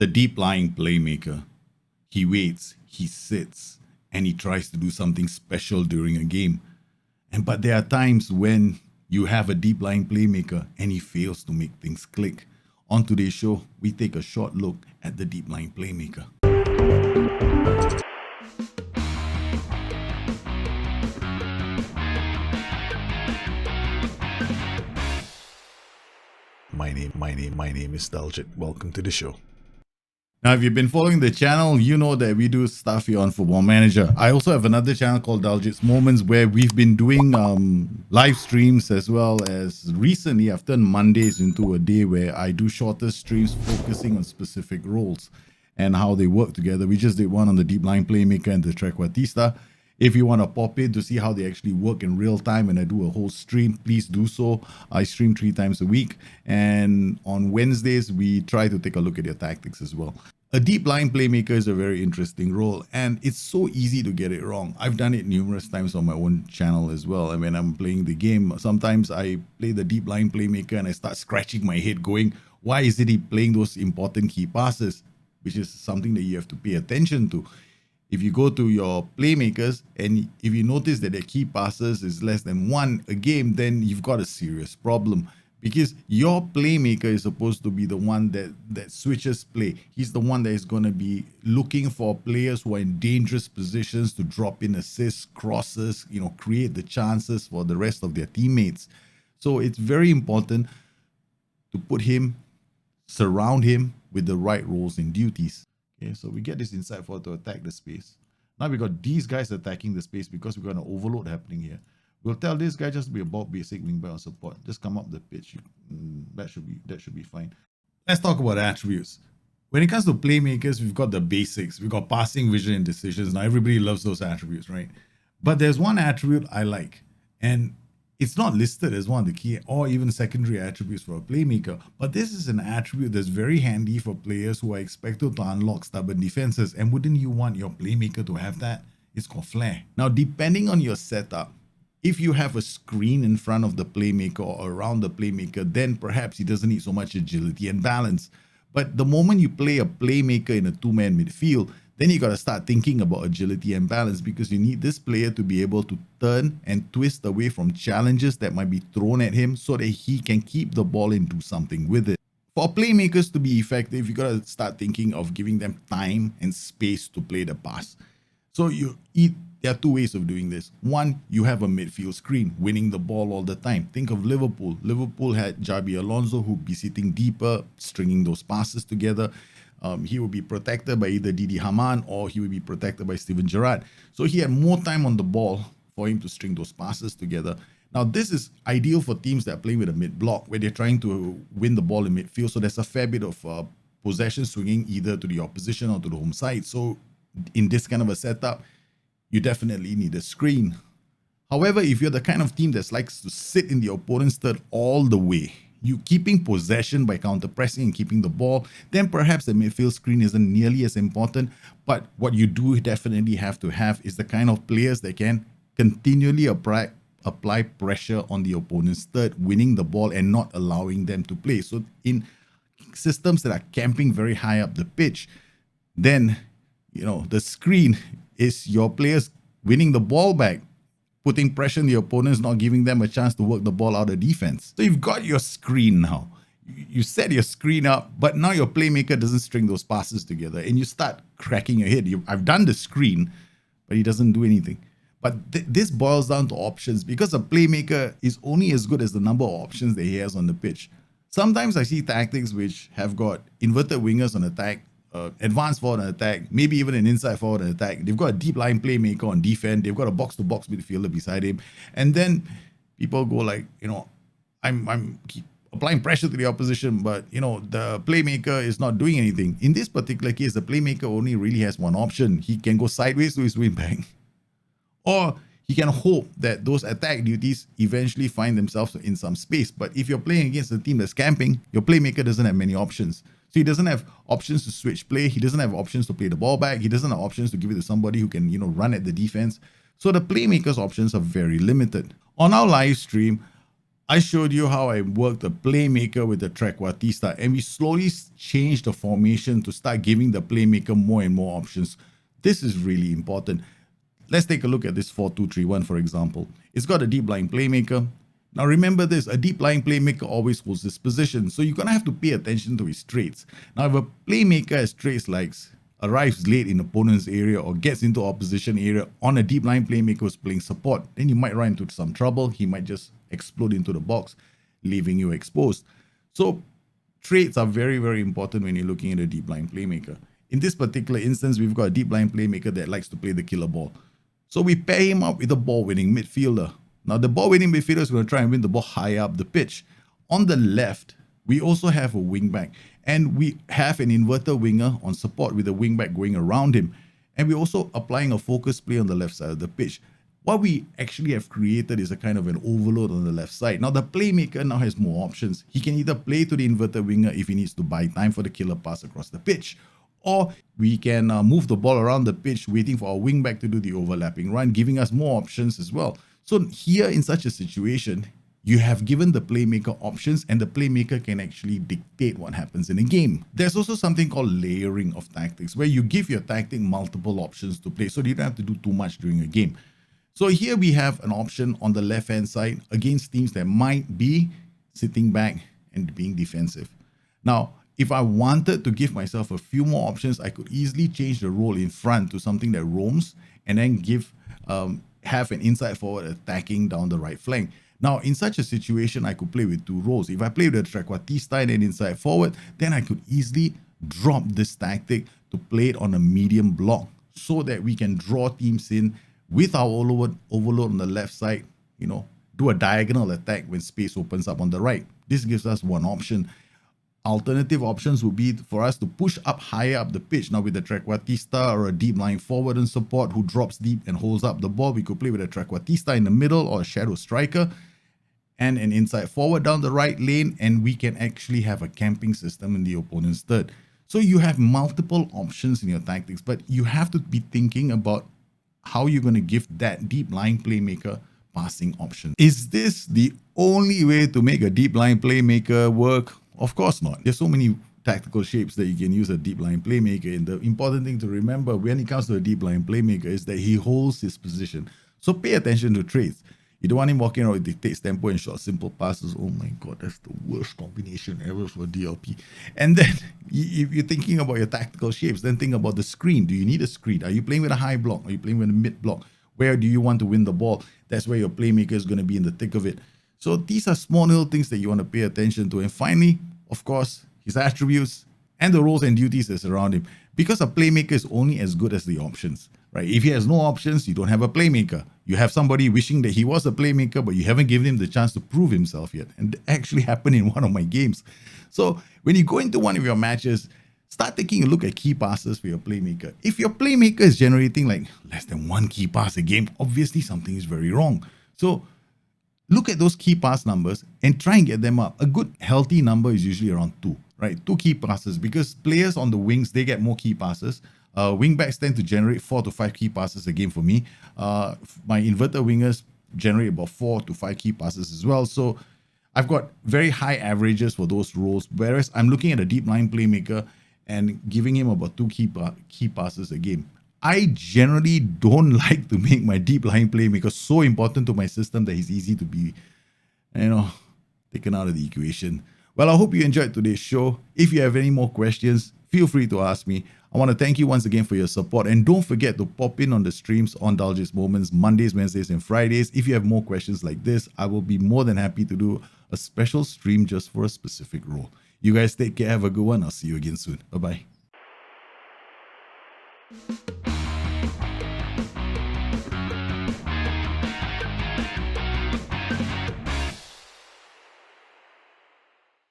The deep-lying playmaker. He waits, he sits, and he tries to do something special during a game. But there are times when you have a deep-lying playmaker and he fails to make things click. On today's show, we take a short look at the deep-lying playmaker. My name is Daljit. Welcome to the show. Now, if you've been following the channel, you know that we do stuff here on Football Manager. I also have another channel called Daljit's Moments where we've been doing live streams, as well as recently I've turned Mondays into a day where I do shorter streams focusing on specific roles and how they work together. We just did one on the deep line playmaker and the trequartista. If you want to pop in to see how they actually work in real time and I do a whole stream, please do so. I stream 3 times a week. And on Wednesdays, we try to take a look at your tactics as well. A deep line playmaker is a very interesting role, and it's so easy to get it wrong. I've done it numerous times on my own channel as well. And when I'm playing the game, sometimes I play the deep line playmaker and I start scratching my head going, why isn't he playing those important key passes? Which is something that you have to pay attention to. If you go to your playmakers and if you notice that their key passes is less than 1 a game, then you've got a serious problem, because your playmaker is supposed to be the one that switches play. He's the one that is going to be looking for players who are in dangerous positions to drop in assists, crosses, create the chances for the rest of their teammates. So it's very important to put him, surround him with the right roles and duties. Okay, so we get this inside forward to attack the space. Now we got these guys attacking the space because we got an overload happening here. We'll tell this guy just to be a ball basic wingback on support. Just come up the pitch. That should be fine. Let's talk about attributes. When it comes to playmakers, we've got the basics. We've got passing, vision, and decisions. Now everybody loves those attributes, right? But there's one attribute I like, and it's not listed as one of the key or even secondary attributes for a playmaker, but this is an attribute that's very handy for players who are expected to unlock stubborn defenses. And wouldn't you want your playmaker to have that? It's called flair. Now, depending on your setup, if you have a screen in front of the playmaker or around the playmaker, then perhaps he doesn't need so much agility and balance. But the moment you play a playmaker in a 2-man midfield, then you got to start thinking about agility and balance, because you need this player to be able to turn and twist away from challenges that might be thrown at him so that he can keep the ball and do something with it. For playmakers to be effective, you got to start thinking of giving them time and space to play the pass. So there are 2 ways of doing this. One, you have a midfield screen, winning the ball all the time. Think of Liverpool. Liverpool had Jabi Alonso, who'd be sitting deeper, stringing those passes together. He would be protected by either Didi Hamann or he would be protected by Steven Gerrard. So he had more time on the ball for him to string those passes together. Now, this is ideal for teams that are playing with a mid-block, where they're trying to win the ball in midfield. So there's a fair bit of possession swinging either to the opposition or to the home side. So in this kind of a setup, you definitely need a screen. However, if you're the kind of team that likes to sit in the opponent's third all the way, you keeping possession by counter-pressing and keeping the ball, then perhaps the midfield screen isn't nearly as important. But what you do definitely have to have is the kind of players that can continually apply pressure on the opponent's third, winning the ball and not allowing them to play. So in systems that are camping very high up the pitch, then the screen is your players winning the ball back, putting pressure on the opponents, not giving them a chance to work the ball out of defense. So you've got your screen now. You set your screen up, but now your playmaker doesn't string those passes together, and you start cracking your head. I've done the screen, but he doesn't do anything. But this boils down to options, because a playmaker is only as good as the number of options that he has on the pitch. Sometimes I see tactics which have got inverted wingers on attack, advanced forward on attack, maybe even an inside forward on attack. They've got a deep line playmaker on defense. They've got a box-to-box midfielder beside him. And then people go like, I'm applying pressure to the opposition, but, the playmaker is not doing anything. In this particular case, the playmaker only really has one option. He can go sideways to his wingback, or he can hope that those attack duties eventually find themselves in some space. But if you're playing against a team that's camping, your playmaker doesn't have many options. So he doesn't have options to switch play. He doesn't have options to play the ball back. He doesn't have options to give it to somebody who can, run at the defense. So the playmaker's options are very limited. On our live stream, I showed you how I worked the Playmaker with the Trequartista, and we slowly changed the formation to start giving the Playmaker more and more options. This is really important. Let's take a look at this 4-2-3-1, for example. It's got a deep lying Playmaker. Now remember this, a deep lying Playmaker always holds this position, so you're going to have to pay attention to his traits. Now if a Playmaker has traits like arrives late in opponent's area or gets into opposition area on a deep line Playmaker who's playing support, then you might run into some trouble. He might just explode into the box, leaving you exposed. So traits are very, very important when you're looking at a deep line Playmaker. In this particular instance, we've got a deep line Playmaker that likes to play the killer ball. So we pair him up with a ball-winning midfielder. Now the ball-winning midfielder is going to try and win the ball high up the pitch. On the left, we also have a wingback, and we have an inverter winger on support with a wingback going around him. And we're also applying a focus play on the left side of the pitch. What we actually have created is a kind of an overload on the left side. Now the Playmaker now has more options. He can either play to the inverter winger if he needs to buy time for the killer pass across the pitch, or we can move the ball around the pitch waiting for our wingback to do the overlapping run, giving us more options as well. So here in such a situation, you have given the Playmaker options, and the Playmaker can actually dictate what happens in a game. There's also something called layering of tactics, where you give your tactic multiple options to play, so you don't have to do too much during a game. So here we have an option on the left-hand side against teams that might be sitting back and being defensive. Now, if I wanted to give myself a few more options, I could easily change the role in front to something that roams, and then have an inside forward attacking down the right flank. Now, in such a situation, I could play with two roles. If I play with a Trequartista and an inside forward, then I could easily drop this tactic to play it on a medium block so that we can draw teams in with our overload on the left side, do a diagonal attack when space opens up on the right. This gives us one option. Alternative options would be for us to push up higher up the pitch. Now with a Trequartista or a deep lying forward and support who drops deep and holds up the ball, we could play with a Trequartista in the middle or a shadow striker and an inside forward down the right lane, and we can actually have a camping system in the opponent's third. So you have multiple options in your tactics, but you have to be thinking about how you're going to give that deep lying Playmaker passing option. Is this the only way to make a deep line Playmaker work? Of course not. There's so many tactical shapes that you can use a deep line Playmaker, and the important thing to remember when it comes to a deep line Playmaker is that he holds his position. So pay attention to traits. You don't want him walking around with dictates tempo and short simple passes. Oh my god, that's the worst combination ever for DLP. And then if you're thinking about your tactical shapes, then think about the screen. Do you need a screen? Are you playing with a high block? Are you playing with a mid block? Where do you want to win the ball? That's where your Playmaker is going to be in the thick of it. So these are small little things that you want to pay attention to. And finally, of course, his attributes and the roles and duties that surround him. Because a Playmaker is only as good as the options, right? If he has no options, you don't have a Playmaker. You have somebody wishing that he was a Playmaker, but you haven't given him the chance to prove himself yet. And that actually happened in one of my games. So when you go into one of your matches, start taking a look at key passes for your Playmaker. If your Playmaker is generating like less than one key pass a game, obviously something is very wrong. So look at those key pass numbers and try and get them up. A good healthy number is usually around 2, right? 2 key passes, because players on the wings, they get more key passes. Wingbacks tend to generate 4 to 5 key passes a game for me. My inverter wingers generate about 4 to 5 key passes as well. So I've got very high averages for those roles, whereas I'm looking at a deep line Playmaker and giving him about 2 key passes a game. I generally don't like to make my deep line Playmaker so important to my system that he's easy to be, taken out of the equation. Well, I hope you enjoyed today's show. If you have any more questions, feel free to ask me. I want to thank you once again for your support, and don't forget to pop in on the streams on Daljit's Moments, Mondays, Wednesdays, and Fridays. If you have more questions like this, I will be more than happy to do a special stream just for a specific role. You guys take care, have a good one. I'll see you again soon. Bye-bye.